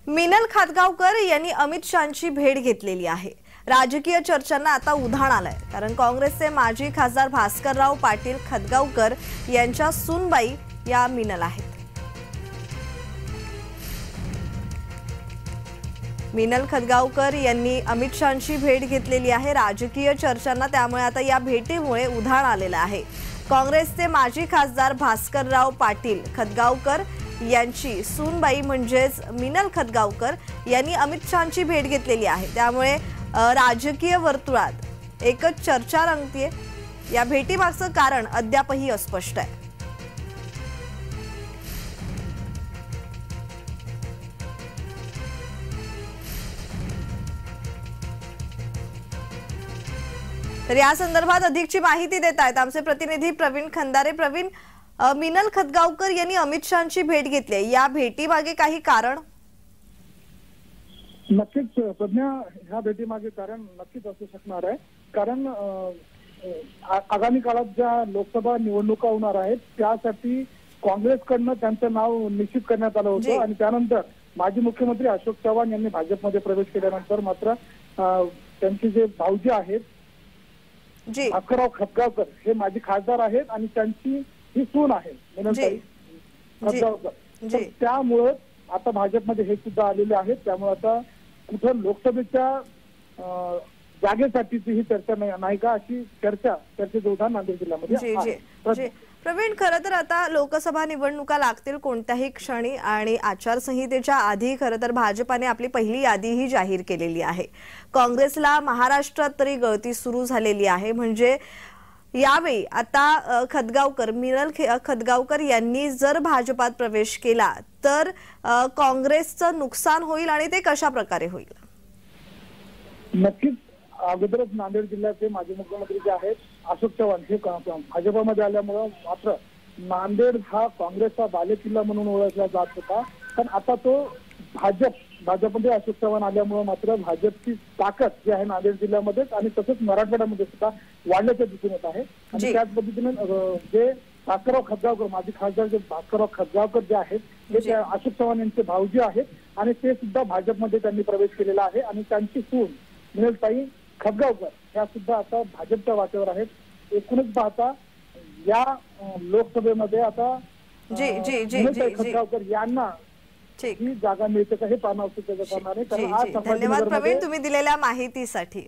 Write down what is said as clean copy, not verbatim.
मिनल खदगावकर यांनी अमित शहांची भेट घेतलेली आहे। राजकीय चर्चांना आता उधाण आलंय, कारण काँग्रेसचे माजी खासदार भास्करराव पाटील खदगावकर यांच्या सूनबाई या मिनल आहेत। मिनल खदगावकर यांनी अमित शहांची भेट घेतलेली आहे। राजकीय चर्चांना त्यामुळे आता या भेटीमुळे उधाण आलेलं आहे। काँग्रेसचे माजी खासदार भास्करराव पाटील खदगावकर यांची सूनबाई म्हणजेच मिनल खदगावकर यांनी अमित शहांची भेट घेतलेली आहे। त्यामुळे राजकीय वर्तुळात एकच चर्चा रंगतेय। या भेटीमागचं कारण अद्यापही अस्पष्ट आहे। तर या संदर्भात अधिकची माहिती देत आहेत आमचे प्रतिनिधी प्रवीण खंदारे। प्रवीण, मिनल खदगावकर यांनी अमित शहांची भेट घेतली, या भेटीमागे काही कारण? नक्कीच प्रज्ञा, ह्या भेटीमागे कारण नक्कीच असू शकणार आहे। कारण आगामी काळात ज्या लोकसभा निवडणुका होणार आहेत त्यासाठी काँग्रेसकडनं त्यांचं नाव निश्चित करण्यात आलं होतं आणि त्यानंतर माजी मुख्यमंत्री अशोक चव्हाण यांनी भाजपमध्ये प्रवेश केल्यानंतर मात्र त्यांचे जे भाऊजी आहेत भास्करराव खदगावकर हे माजी खासदार आहेत आणि त्यांची ही सून आहे मिनलताई खदगावकर। तर त्यामुळे आता भाजपमध्ये हे सुद्धा आलेले आहेत। त्यामुळे आता कुठं लोकसभेच्या जागेसाठीची ही चर्चा नाही का, अशी चर्चेचं उधाण नांदेड जिल्ह्यामध्ये। प्रवीण, खरं तर आता लोकसभा निवडणुका लागतील कोणत्याही क्षणी आणि आचारसंहितेच्या आधी खरं तर भाजपाने आपली पहिली यादीही जाहीर केलेली आहे। काँग्रेसला महाराष्ट्रात तरी गळती सुरू झालेली आहे। म्हणजे यावेळी आता खदगावकर मिनल खदगावकर यांनी जर भाजपात प्रवेश केला तर काँग्रेसचं नुकसान होईल आणि ते कशा प्रकारे होईल? नक्कीच अगोदरच नांदेड जिल्ह्याचे माजी मुख्यमंत्री जे आहेत अशोक चव्हाण हे भाजपमध्ये आल्यामुळे मात्र नांदेड हा काँग्रेसचा बालेकिल्ला म्हणून ओळखला जात होता। पण आता तो भाजपमध्ये अशोक चव्हाण आल्यामुळे मात्र भाजपची ताकद जी आहे नांदेड जिल्ह्यामध्ये आणि तसंच मराठवाड्यामध्ये सुद्धा वाढल्याचं दिसून येत आहे। आणि त्याच पद्धतीने जे भास्करराव खदगावकर माजी खासदार जे भास्करराव खदगावकर जे आहेत ते अशोक चव्हाण यांचे भाऊजी आहेत आणि ते सुद्धा भाजपमध्ये त्यांनी प्रवेश केलेला आहे आणि त्यांची सून मिनलताई खदगावकर ह्या सुद्धा आता भाजपच्या वाटेवर आहेत। एकूणच पाहता या लोकसभेमध्ये आता मिनलताई खदगावकर यांना ही जागा मिळते का हे पाहणं आवश्यक आहे। धन्यवाद प्रवीण, तुम्ही दिलेल्या माहितीसाठी।